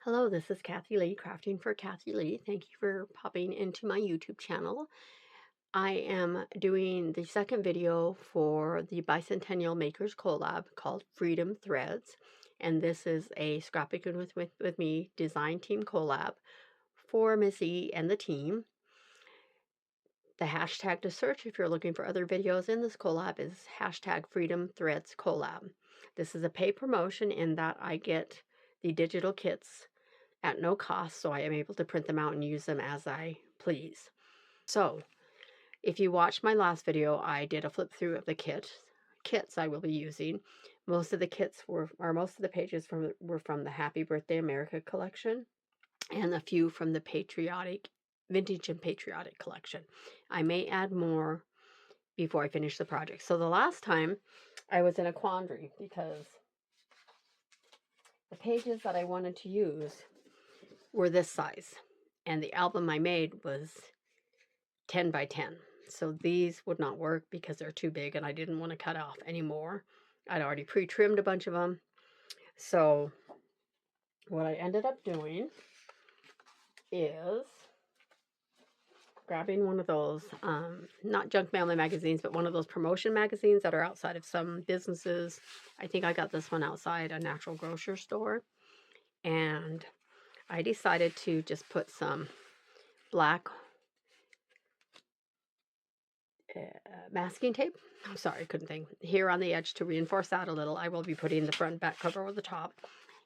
Hello, this is Kathi Lee, Crafting for Kathi Lee. Thank you for popping into my YouTube channel. I am doing the second video for the Bicentennial Makers Collab called Freedom Threads. And this is a Scrapbooking with Me design team collab for Missy and the team. The hashtag to search if you're looking for other videos in this collab is hashtag FreedomThreadCollab. This is a paid promotion in that I get the digital kits at no cost, so I am able to print them out and use them as I please. So, if you watched my last video, I did a flip through of the kits I will be using. Most of the kits most of the pages were from the Happy Birthday America collection, and a few from the Vintage and Patriotic collection. I may add more before I finish the project. So the last time I was in a quandary because the pages that I wanted to use were this size, and the album I made was 10 by 10. So these would not work because they're too big and I didn't want to cut off anymore. I'd already pre-trimmed a bunch of them. So what I ended up doing is grabbing one of those, not junk family magazines, but one of those promotion magazines that are outside of some businesses. I think I got this one outside a natural grocery store. And I decided to just put some black masking tape. I'm sorry, I couldn't think. Here on the edge to reinforce that a little. I will be putting the front and back cover over the top.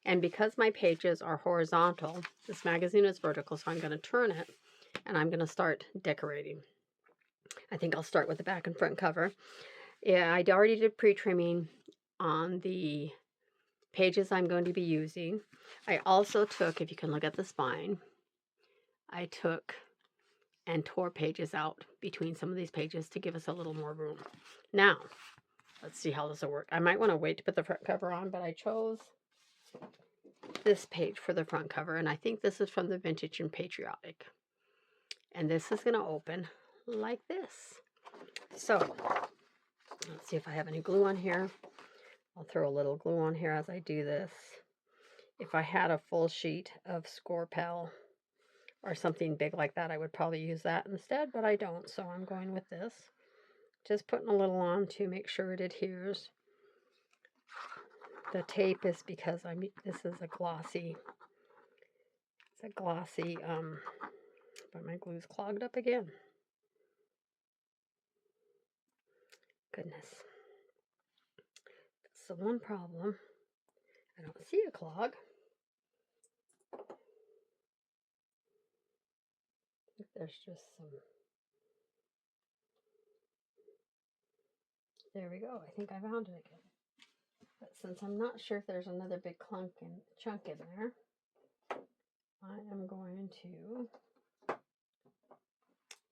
And because my pages are horizontal, this magazine is vertical, so I'm going to turn it and I'm going to start decorating. I think I'll start with the back and front cover. Yeah, I already did pre-trimming on the pages I'm going to be using. I also took, if you can look at the spine, I took and tore pages out between some of these pages to give us a little more room. Now, let's see how this will work. I might want to wait to put the front cover on, but I chose this page for the front cover, and I think this is from the Vintage and Patriotic. And this is going to open like this. So, let's see if I have any glue on here. I'll throw a little glue on here as I do this. If I had a full sheet of Scrapel or something big like that, I would probably use that instead, but I don't, so I'm going with this. Just putting a little on to make sure it adheres. The tape is because this is a glossy, but my glue's clogged up again. Goodness. That's the one problem. I don't see a clog. There's just some. There we go. I think I found it again. But since I'm not sure if there's another big chunk in there, I am going to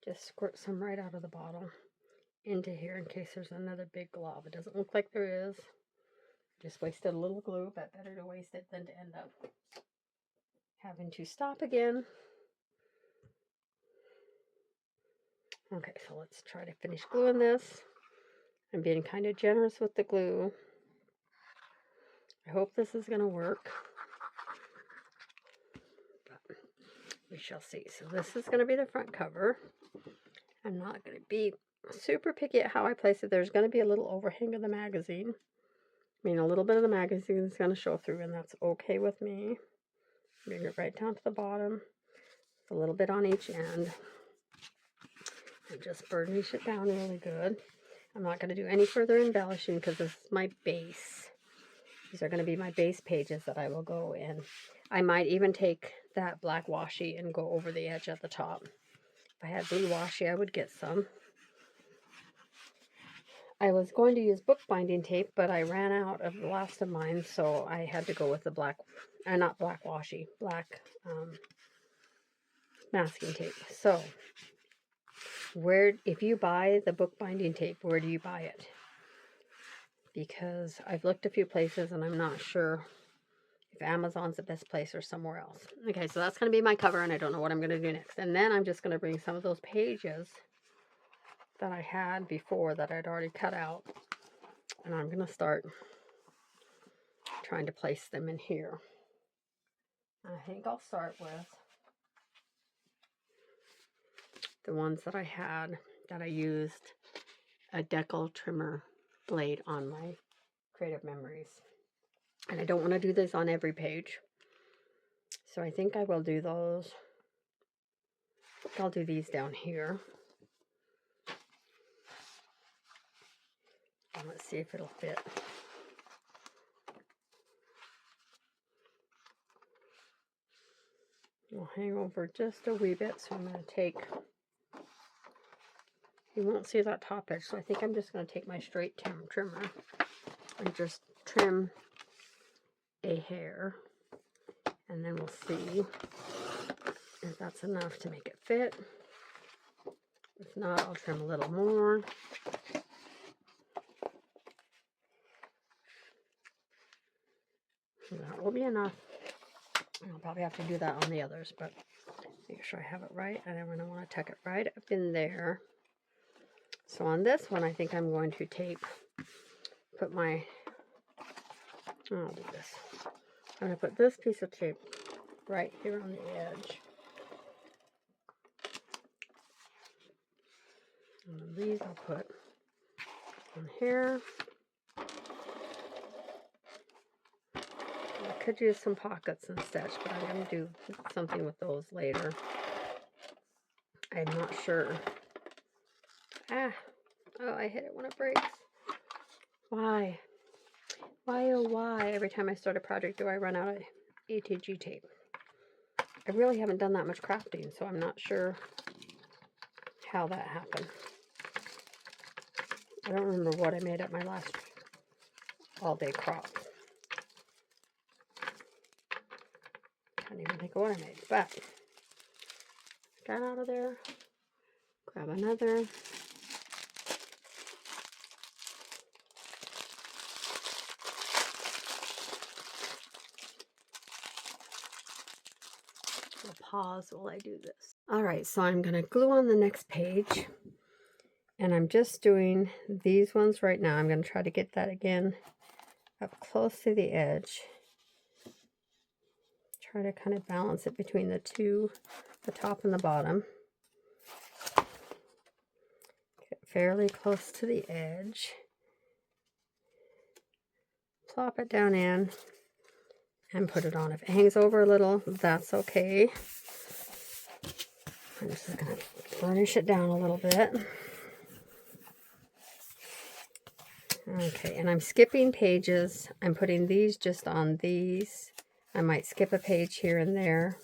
just squirt some right out of the bottle into here in case there's another big glob. It doesn't look like there is. Just wasted a little glue, but better to waste it than to end up having to stop again. Okay, so let's try to finish gluing this. I'm being kind of generous with the glue. I hope this is going to work. But we shall see. So this is going to be the front cover. I'm not going to be super picky at how I place it. There's going to be a little overhang of the magazine. I mean, a little bit of the magazine is going to show through, and that's okay with me. Bring it right down to the bottom. A little bit on each end. And just burnish it down really good. I'm not going to do any further embellishing because this is my base. These are going to be my base pages that I will go in. I might even take that black washi and go over the edge at the top. If I had blue washi, I would get some. I was going to use bookbinding tape, but I ran out of the last of mine, so I had to go with the black masking tape. So, if you buy the bookbinding tape, where do you buy it? Because I've looked a few places and I'm not sure if Amazon's the best place or somewhere else. Okay, so that's going to be my cover, and I don't know what I'm going to do next. And then I'm just going to bring some of those pages that I had before that I'd already cut out, and I'm going to start trying to place them in here. I think I'll start with the ones that I had that I used a decal trimmer blade on my Creative Memories. And I don't want to do this on every page. So I think I will do those. I'll do these down here. And let's see if it'll fit. We'll hang over just a wee bit, so I'm going to take, you won't see that top edge, so I think I'm just going to take my straight trimmer and just trim a hair, and then we'll see if that's enough to make it fit. If not, I'll trim a little more. That will be enough. I'll probably have to do that on the others, but make sure I have it right. And I'm going to want to tuck it right up in there. So on this one, I think I'm going to put my, I'll do this. I'm going to put this piece of tape right here on the edge. And these I'll put on here. I could use some pockets instead, but I'm going to do something with those later. I'm not sure. Oh, I hit it when it breaks. Why? Why, oh why, every time I start a project do I run out of ATG tape? I really haven't done that much crafting, so I'm not sure how that happened. I don't remember what I made at my last all-day crop. Can't even think of what I made, but got out of there. Grab another. I'll pause while I do this. All right, so I'm going to glue on the next page, and I'm just doing these ones right now. I'm going to try to get that again up close to the edge. Try to kind of balance it between the two, the top and the bottom. Get fairly close to the edge. Plop it down in and put it on. If it hangs over a little, that's okay. I'm just going to burnish it down a little bit. Okay, and I'm skipping pages. I'm putting these just on these. I might skip a page here and there.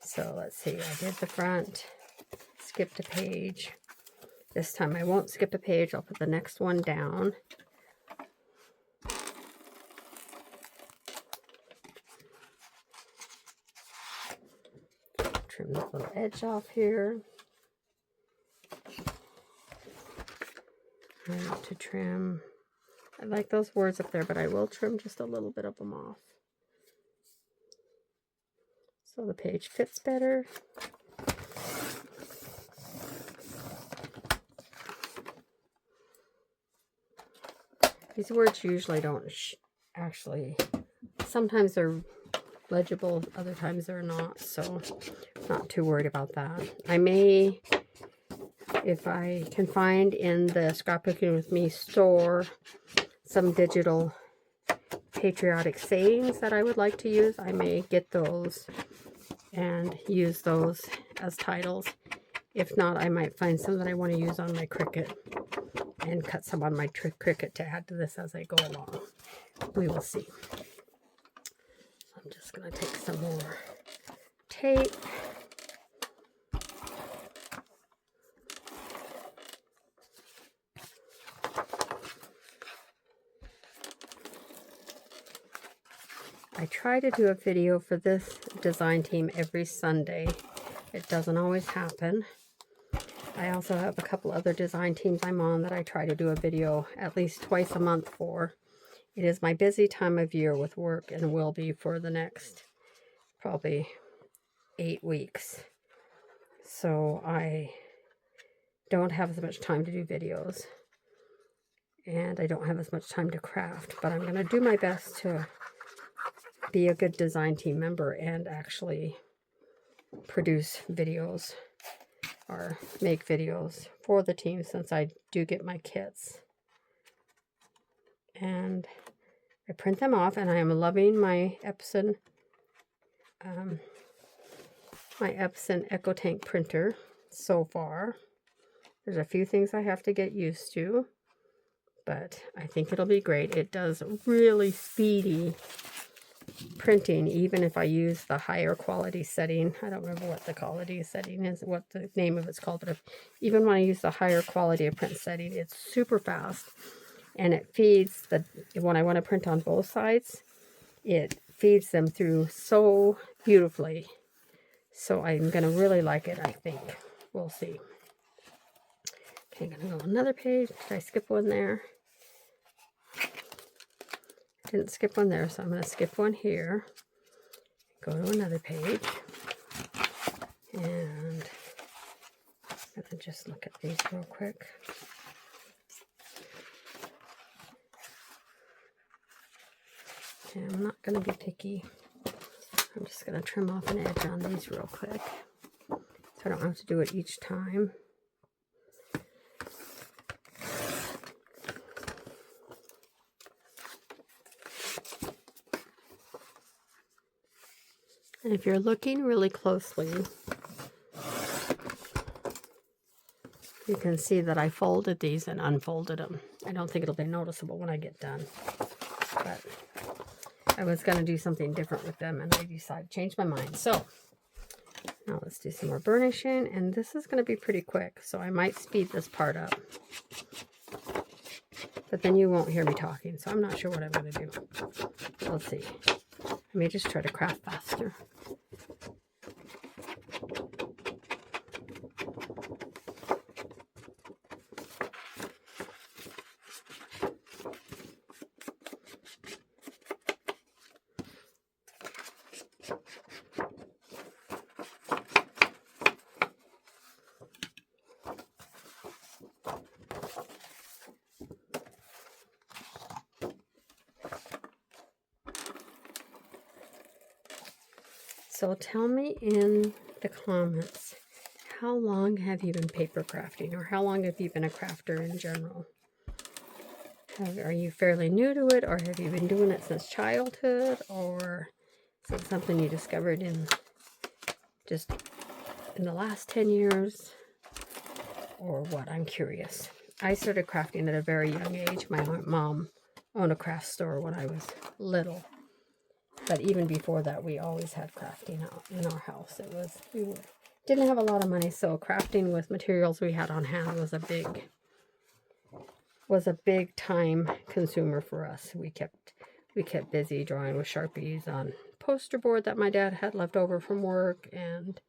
So let's see, I did the front, skipped a page. This time I won't skip a page, I'll put the next one down. Trim the little edge off here. I want to trim, I like those words up there, but I will trim just a little bit of them off, so the page fits better. These words usually don't actually, sometimes they're legible, other times they're not, so not too worried about that. I may, if I can find in the Scrapbooking with Me store some digital patriotic sayings that I would like to use, I may get those and use those as titles. If not, I might find some that I want to use on my Cricut and cut some on my Cricut to add to this as I go along. We will see. I'm just going to take some more tape. I try to do a video for this design team every Sunday. It doesn't always happen. I also have a couple other design teams I'm on that I try to do a video at least twice a month for. It is my busy time of year with work and will be for the next probably 8 weeks. So I don't have as much time to do videos. And I don't have as much time to craft. But I'm going to do my best to be a good design team member and actually produce videos or make videos for the team, since I do get my kits. And I print them off, and I am loving my Epson EcoTank printer so far. There's a few things I have to get used to, but I think it'll be great. It does really speedy printing, even if I use the higher quality setting. I don't remember what the quality setting is, what the name of it's called, but even when I use the higher quality of print setting, it's super fast, and it feeds when I want to print on both sides, it feeds them through so beautifully. So I'm going to really like it, I think. We'll see. Okay, I'm going to go another page. Did I skip one there? I didn't skip one there, so I'm going to skip one here. Go to another page. And I'm going to just look at these real quick. Okay, I'm not going to be picky. I'm just going to trim off an edge on these real quick, so I don't have to do it each time. And if you're looking really closely, you can see that I folded these and unfolded them. I don't think it'll be noticeable when I get done, but I was going to do something different with them, and I decided to change my mind. So now let's do some more burnishing, and this is going to be pretty quick, so I might speed this part up, but then you won't hear me talking, so I'm not sure what I'm going to do. Let's see. Let me just try to craft faster. So tell me in the comments, how long have you been paper crafting, or how long have you been a crafter in general? Are you fairly new to it, or have you been doing it since childhood, or is it something you discovered in the last 10 years, or what? I'm curious. I started crafting at a very young age. My mom owned a craft store when I was little. But even before that, we always had crafting out in our house. We didn't have a lot of money, so crafting with materials we had on hand was a big time consumer for us. We kept busy drawing with Sharpies on poster board that my dad had left over from work, and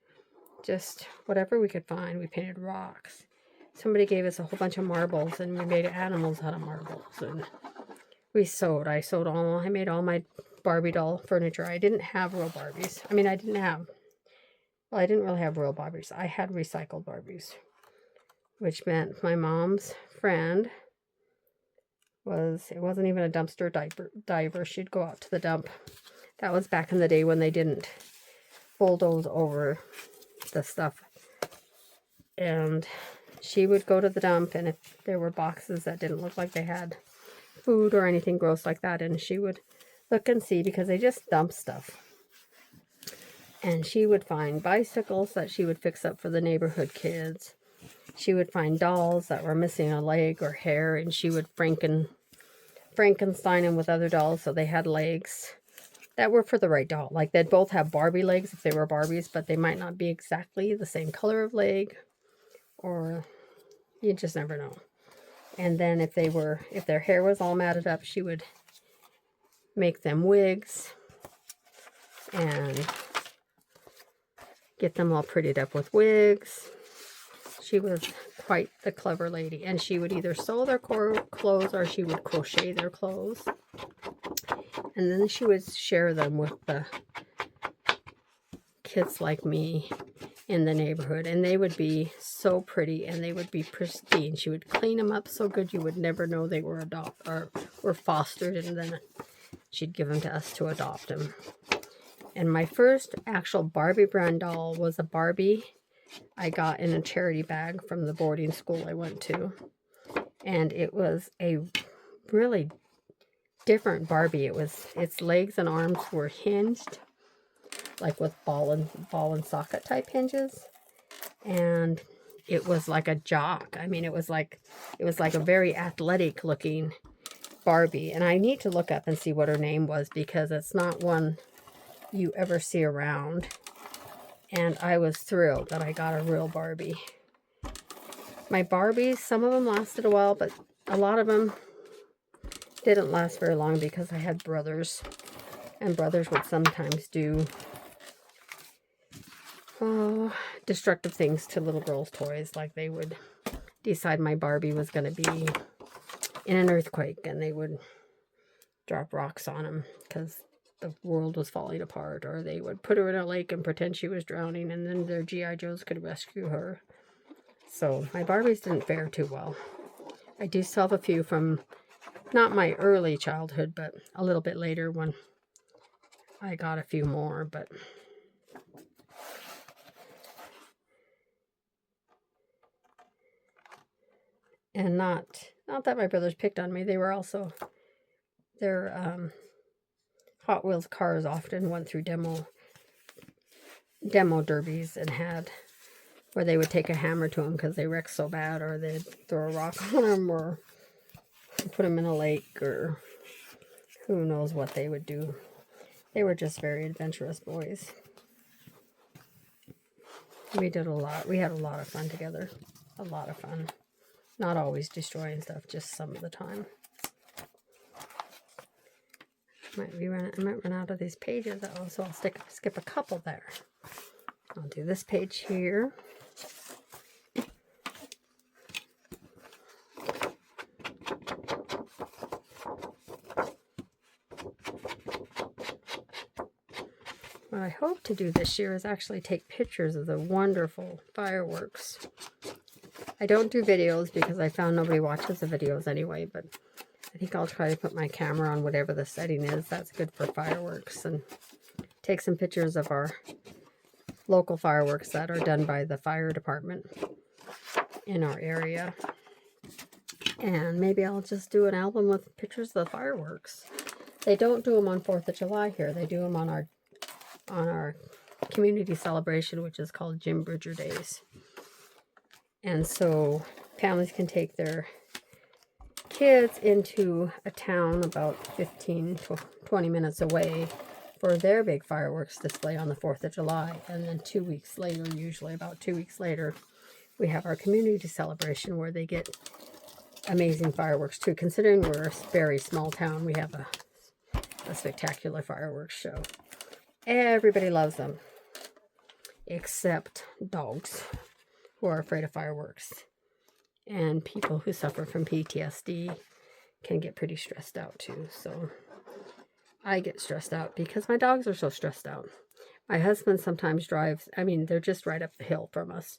just whatever we could find. We painted rocks. Somebody gave us a whole bunch of marbles, and we made animals out of marbles. And we sewed. I made all my Barbie doll furniture. I didn't have real Barbies. I mean, I didn't really have real Barbies. I had recycled Barbies, which meant my mom's friend it wasn't even a dumpster diver. She'd go out to the dump. That was back in the day when they didn't bulldoze over the stuff. And she would go to the dump, and if there were boxes that didn't look like they had food or anything gross like that, and she would look and see, because they just dump stuff. And she would find bicycles that she would fix up for the neighborhood kids. She would find dolls that were missing a leg or hair, and she would Frankenstein them with other dolls so they had legs that were for the right doll. Like, they'd both have Barbie legs if they were Barbies, but they might not be exactly the same color of leg, or you just never know. And then if their hair was all matted up, she would make them wigs and get them all prettied up with wigs. She was quite the clever lady, and she would either sew their clothes or she would crochet their clothes, and then she would share them with the kids like me in the neighborhood, and they would be so pretty and they would be pristine. She would clean them up so good you would never know they were adopted or were fostered, and then she'd give them to us to adopt them. And my first actual Barbie brand doll was a Barbie I got in a charity bag from the boarding school I went to. And it was a really different Barbie. Its legs and arms were hinged, like with ball and socket type hinges. And it was like a jock. I mean, it was like a very athletic looking Barbie. And I need to look up and see what her name was, because it's not one you ever see around. And I was thrilled that I got a real Barbie. My Barbies, some of them lasted a while, but a lot of them didn't last very long because I had brothers. And brothers would sometimes do destructive things to little girls' toys. Like they would decide my Barbie was going to be in an earthquake, and they would drop rocks on them because the world was falling apart. Or they would put her in a lake and pretend she was drowning, and then their G.I. Joes could rescue her. So my Barbies didn't fare too well. I do still have a few from not my early childhood, but a little bit later when I got a few more. But and not that my brothers picked on me. They were also, their Hot Wheels cars often went through demo derbies and had where they would take a hammer to them because they wrecked so bad, or they'd throw a rock on them, or put them in a lake, or who knows what they would do. They were just very adventurous boys. We did a lot. We had a lot of fun together. A lot of fun. Not always destroying stuff, just some of the time. I might run out of these pages, so I'll skip a couple there. I'll do this page here. What I hope to do this year is actually take pictures of the wonderful fireworks. I don't do videos because I found nobody watches the videos anyway, but I think I'll try to put my camera on whatever the setting is. That's good for fireworks, and take some pictures of our local fireworks that are done by the fire department in our area. And maybe I'll just do an album with pictures of the fireworks. They don't do them on 4th of July here. They do them on our community celebration, which is called Jim Bridger Days. And so families can take their kids into a town about 15 to 20 minutes away for their big fireworks display on the 4th of July. And then 2 weeks later, usually about 2 weeks later, we have our community celebration where they get amazing fireworks too. Considering we're a very small town, we have a spectacular fireworks show. Everybody loves them, except dogs who are afraid of fireworks. And people who suffer from PTSD can get pretty stressed out too. So I get stressed out because my dogs are so stressed out. My husband sometimes drives, I mean, they're just right up the hill from us.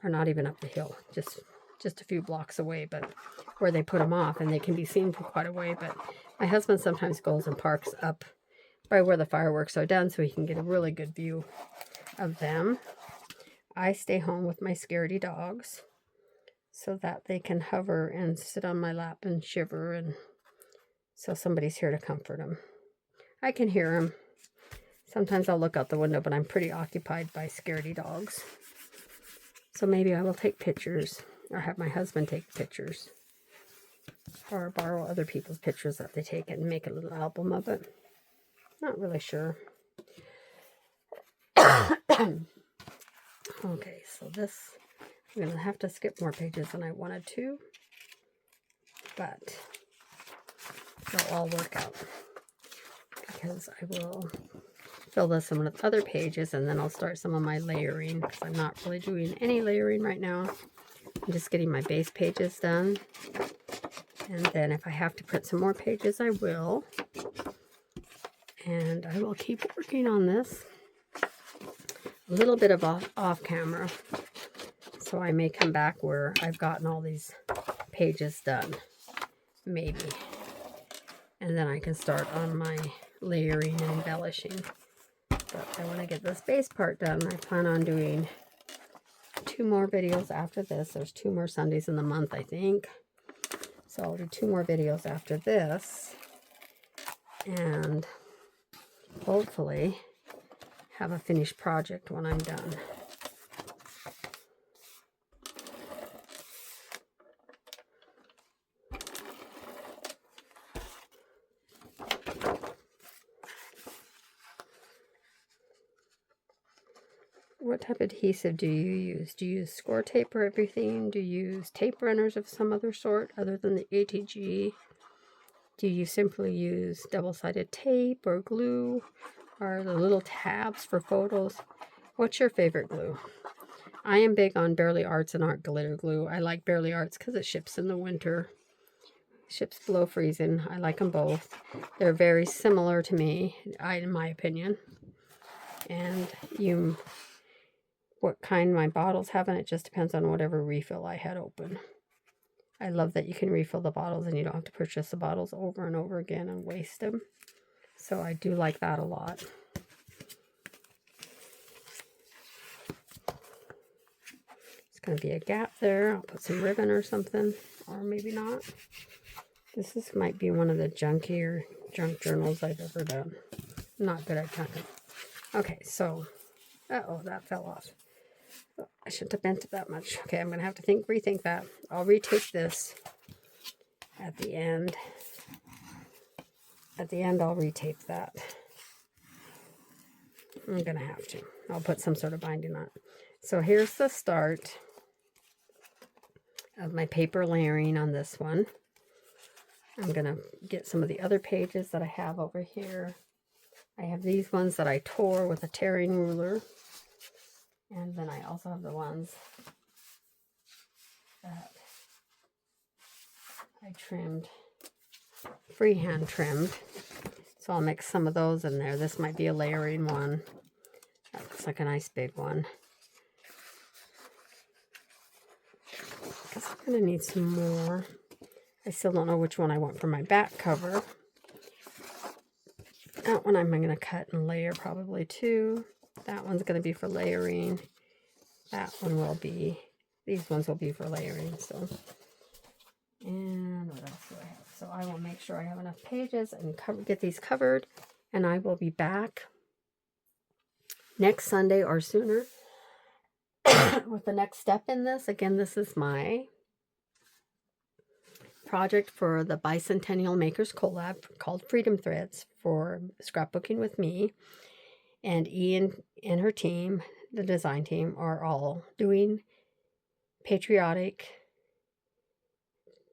Or not even up the hill, just a few blocks away, but where they put them off, and they can be seen from quite a way. But my husband sometimes goes and parks up by where the fireworks are done so he can get a really good view of them. I stay home with my scaredy dogs so that they can hover and sit on my lap and shiver, and so somebody's here to comfort them. I can hear them. Sometimes I'll look out the window, but I'm pretty occupied by scaredy dogs. So maybe I will take pictures, or have my husband take pictures, or borrow other people's pictures that they take and make a little album of it. Not really sure. Okay, so this, I'm going to have to skip more pages than I wanted to, but it'll all work out because I will fill this in with other pages, and then I'll start some of my layering because I'm not really doing any layering right now. I'm just getting my base pages done, and then if I have to print some more pages, I will. And I will keep working on this a little bit of off camera, so I may come back where I've gotten all these pages done, maybe. And then I can start on my layering and embellishing. But I want to get this base part done. I plan on doing 2 more videos after this. There's 2 more Sundays in the month, I think. So I'll do 2 more videos after this. And hopefully have a finished project when I'm done. What type of adhesive do you use? Do you use score tape for everything? Do you use tape runners of some other sort other than the ATG? Do you simply use double-sided tape or glue? Or the little tabs for photos? What's your favorite glue? I am big on Barely Arts and Art glitter glue. I like Barely Arts because it ships in the winter. Ships below freezing. I like them both. They're very similar to me, in my opinion. And what kind my bottles have, and it just depends on whatever refill I had open. I love that you can refill the bottles and you don't have to purchase the bottles over and over again and waste them. So I do like that a lot. It's going to be a gap there. I'll put some ribbon or something, or maybe not. This might be one of the junkier junk journals I've ever done. I'm not good at cutting. Okay, so, uh-oh, that fell off. I shouldn't have bent it that much. Okay, I'm going to have to rethink that. I'll retape this at the end. At the end, I'll retape that. I'm going to have to. I'll put some sort of binding on it. So here's the start of my paper layering on this one. I'm going to get some of the other pages that I have over here. I have these ones that I tore with a tearing ruler. And then I also have the ones that I trimmed, freehand trimmed. So I'll mix some of those in there. This might be a layering one. That looks like a nice big one. Because I'm going to need some more. I still don't know which one I want for my back cover. That one I'm going to cut and layer probably too. That one's going to be for layering. That one will be, these ones will be for layering. So, and what else do I have? So I will make sure I have enough pages and get these covered. And I will be back next Sunday or sooner with the next step in this. Again, this is my project for the Bicentennial Makers Collab called Freedom Threads for Scrapbooking with me. And Ian and her team, the design team, are all doing patriotic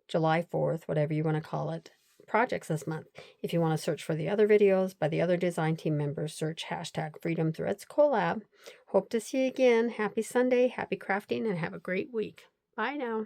July 4th, whatever you want to call it, projects this month. If you want to search for the other videos by the other design team members, search hashtag FreedomThreadCollab. Hope to see you again. Happy Sunday, happy crafting, and have a great week. Bye now.